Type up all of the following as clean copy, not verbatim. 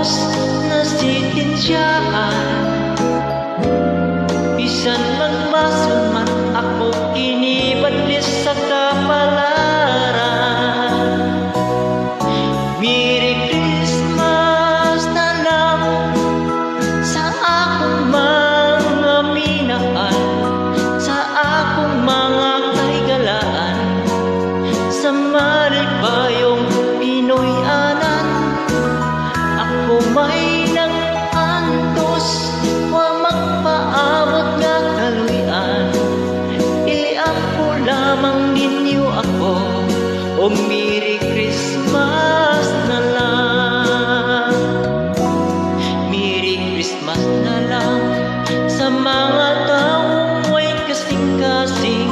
lubos na sitensyahan. Bisan magmason man ako kinibadlis sa kapalaran. Merry Christmas na lang sa akong mga minahal, sa akong mga kahigalaan, sa malibayong Pinoy anan. Ako may nag-antos, wa magpaabot nga kaluyan. Iampo lamang ninyo ako, o Merry Christmas na lang. Merry Christmas na lang sa mga taong may kasing-kasing,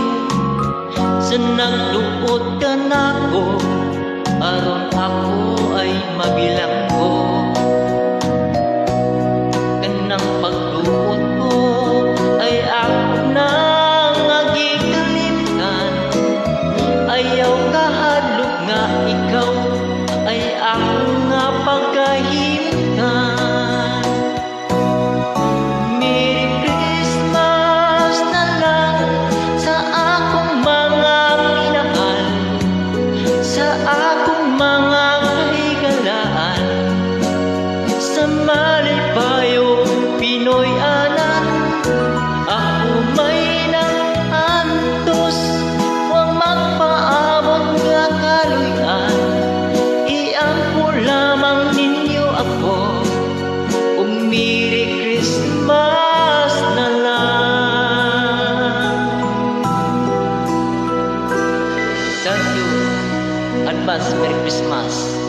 sa nagluot ka nako aron ako ay mabilanggo. Kanang pagluot ko ay ako nang agikalimtan. Ayaw kahadlok nga ikaw ay ako nga pagkahimtan. Merry Christmas na lang sa akong mga minahal, sa akong mga kahigalaan, sa malibayong Pinoy anan. Ako may nag-antos, huwag magpaabot nga kaluyan. Iampo lamang ninyo ako, o Merry Christmas na lang. Thank you. Advance Merry Christmas.